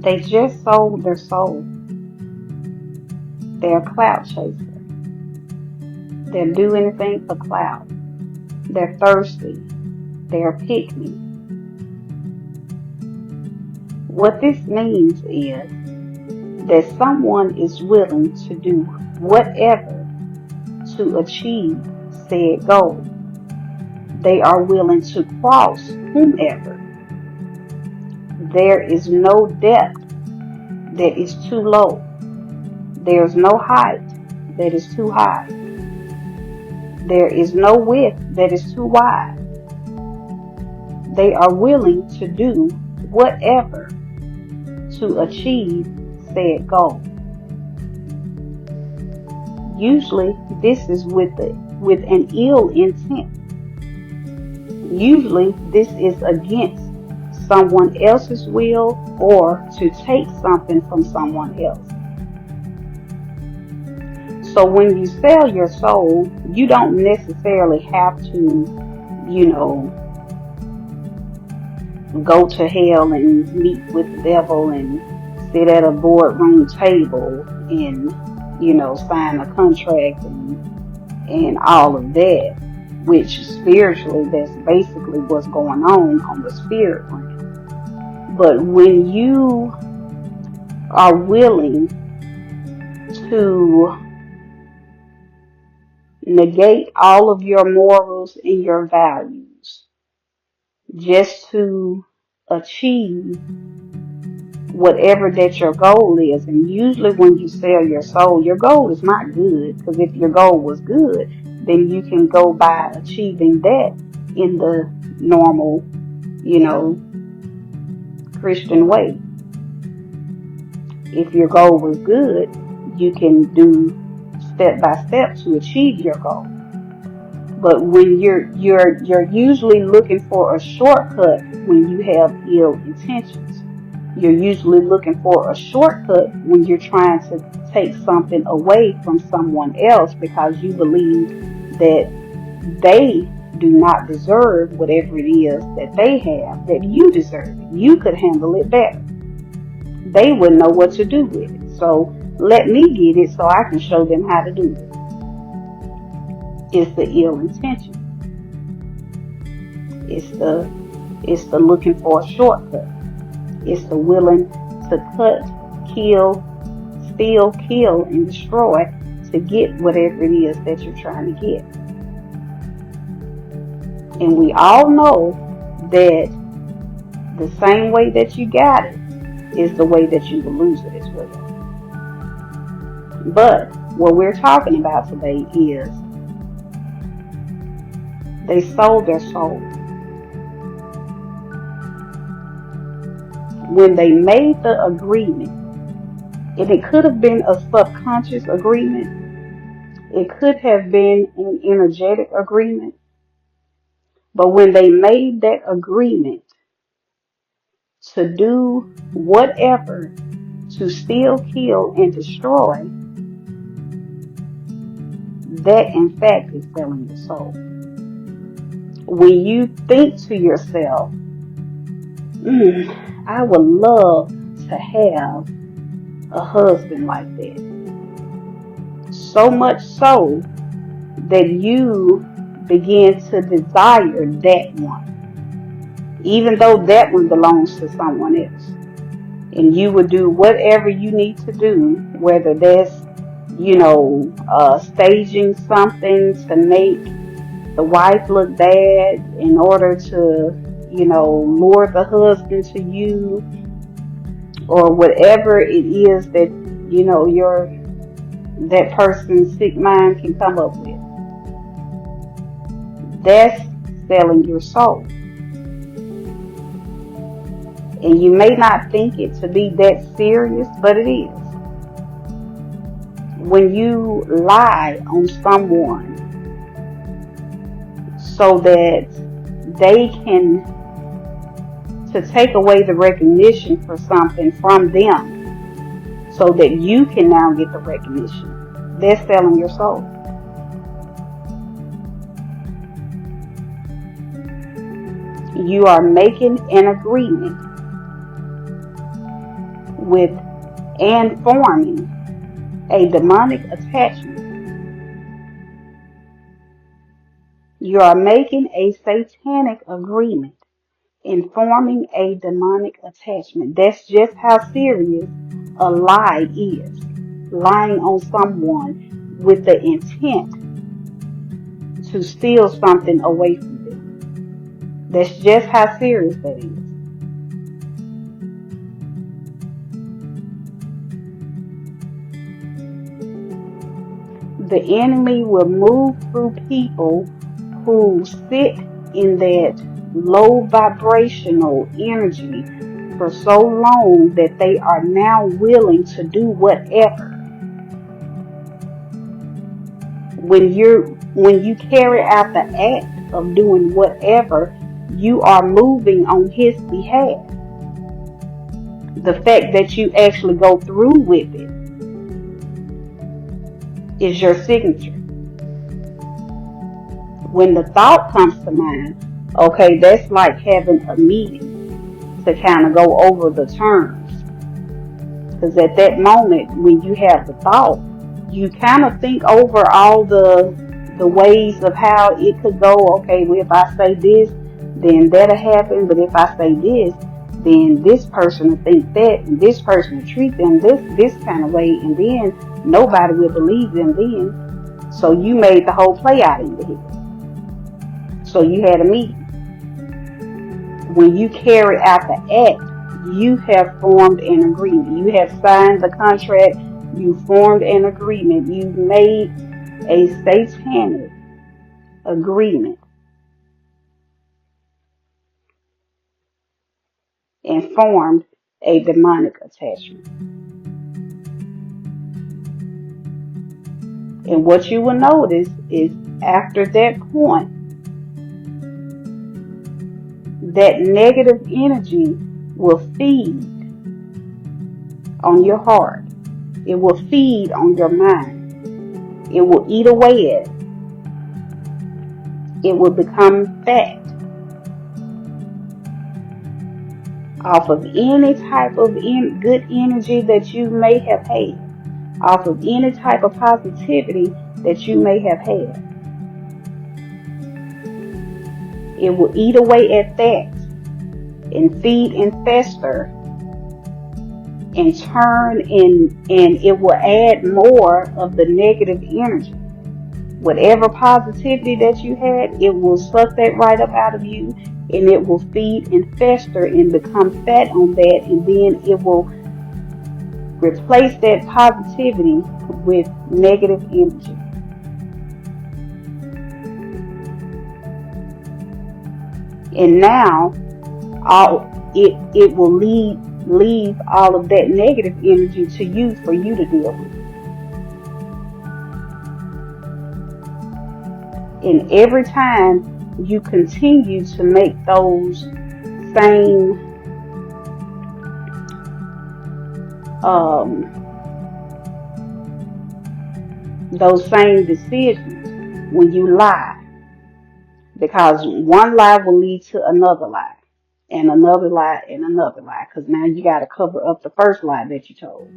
They just sold their soul. They're a clout chaser. They'll do anything for clout. They're thirsty. They're pick me. What this means is that someone is willing to do whatever to achieve said goal. They are willing to cross whomever. There is no depth that is too low. There is no height that is too high. There is no width that is too wide. They are willing to do whatever to achieve said goal. Usually this is with an ill intent. Usually this is against someone else's will or to take something from someone else. So when you sell your soul, you don't necessarily have to, go to hell and meet with the devil and sit at a boardroom table and, sign a contract and all of that, which spiritually, that's basically what's going on the spirit realm. But when you are willing to negate all of your morals and your values just to achieve whatever that your goal is, and usually when you sell your soul, your goal is not good, because if your goal was good, then you can go by achieving that in the normal, Christian way. If your goal was good, you can do step by step to achieve your goal. But when you're usually looking for a shortcut when you have ill intentions. You're usually looking for a shortcut when you're trying to take something away from someone else because you believe that they do not deserve whatever it is that they have, that you deserve. You could handle it better. They wouldn't know what to do with it. So let me get it so I can show them how to do it. It's the ill intention. It's the looking for a shortcut. It's the willing to cut, kill, steal, kill, and destroy to get whatever it is that you're trying to get. And we all know that the same way that you got it is the way that you will lose it as well. But what we're talking about today is they sold their soul. When they made the agreement, and it could have been a subconscious agreement, it could have been an energetic agreement, but when they made that agreement to do whatever to steal, kill, and destroy, that in fact is selling your soul. When you think to yourself, I would love to have a husband like that. So much so that you begin to desire that one, even though that one belongs to someone else. And you would do whatever you need to do, whether that's, staging something to make the wife look bad in order to, lure the husband to you, or whatever it is that, that person's sick mind can come up with. That's selling your soul. And you may not think it to be that serious, but it is. When you lie on someone so that they can, to take away the recognition for something from them so that you can now get the recognition, they're selling your soul. You are making an agreement with and forming a demonic attachment. You are making a satanic agreement and forming a demonic attachment. That's just how serious a lie is. Lying on someone with the intent to steal something away from them. That's just how serious that is. The enemy will move through people who sit in that low vibrational energy for so long that they are now willing to do whatever. When you carry out the act of doing whatever, you are moving on his behalf. The fact that you actually go through with it is your signature. When the thought comes to mind, okay, that's like having a meeting to kind of go over the terms. Because at that moment, when you have the thought, you kind of think over all the ways of how it could go. Okay, well, if I say this, then that'll happen. But if I say this, then this person will think that, and this person will treat them this kind of way, and then nobody will believe them then. So you made the whole play out in your head. So you had a meeting. When you carry out the act, you have formed an agreement. You have signed the contract. You formed an agreement. You made a satanic agreement and formed a demonic attachment. And what you will notice is after that point, that negative energy will feed on your heart. It will feed on your mind. It will eat away at it. It will become fat off of any type of good energy that you may have had, off of any type of positivity that you may have had. It will eat away at that and feed and fester and turn and it will add more of the negative energy. Whatever positivity that you had, it will suck that right up out of you, and it will feed and fester and become fat on that, and then it will replace that positivity with negative energy. And now it will leave all of that negative energy to you for you to deal with. And every time you continue to make those same decisions when you lie, because one lie will lead to another lie and another lie and another lie, because now you got to cover up the first lie that you told.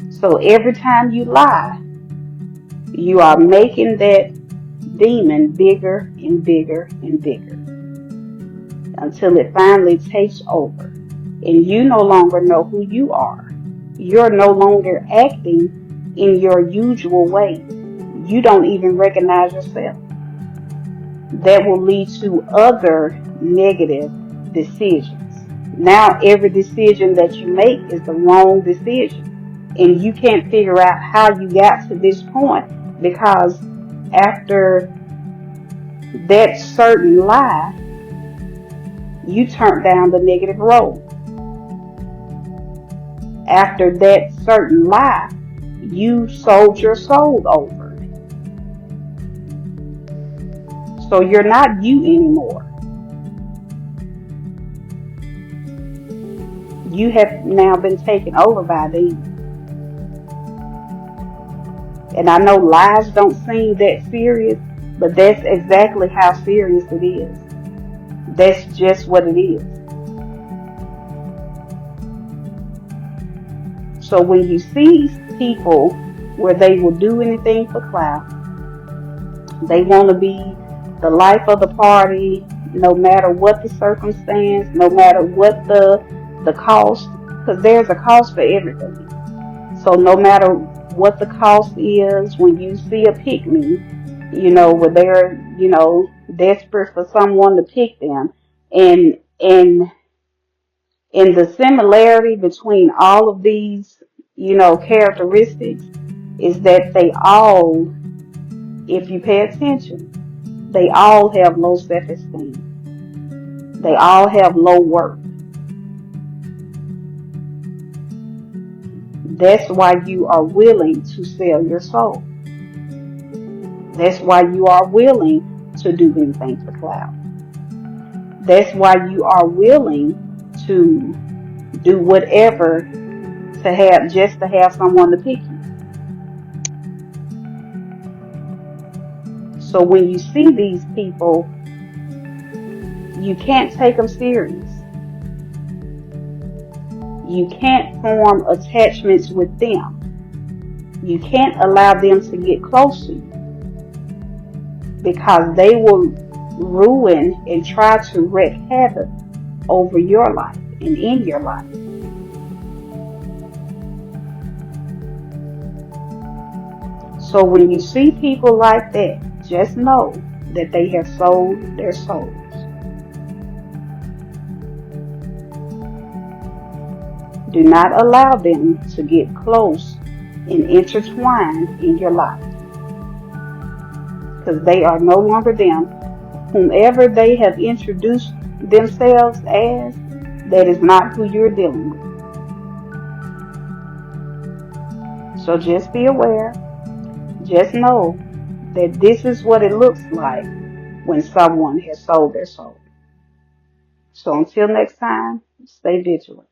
So every time you lie, you are making that demon bigger and bigger and bigger until it finally takes over and you no longer know who you are. You're no longer acting in your usual way. You don't even recognize yourself. That will lead to other negative decisions. Now every decision that you make is the wrong decision, and you can't figure out how you got to this point, because after that certain lie, you turned down the negative road. After that certain lie, you sold your soul over. So you're not you anymore. You have now been taken over by them. And I know lies don't seem that serious, but that's exactly how serious it is. That's just what it is. So when you see people where they will do anything for clout, they want to be the life of the party, no matter what the circumstance, no matter what the cost, because there's a cost for everything. So no matter what the cost is, when you see a pick me, where they're, desperate for someone to pick them, and the similarity between all of these, characteristics is that they all, if you pay attention, they all have low self-esteem. They all have low worth. That's why you are willing to sell your soul. That's why you are willing to do anything for clout. That's why you are willing to do whatever just to have someone to pick you. So when you see these people, you can't take them serious. You can't form attachments with them. You can't allow them to get close to you, because they will ruin and try to wreak havoc over your life and in your life. So when you see people like that, just know that they have sold their souls. Do not allow them to get close and intertwined in your life, because they are no longer them. Whomever they have introduced themselves as, that is not who you're dealing with. So just be aware. Just know that this is what it looks like when someone has sold their soul. So until next time, stay vigilant.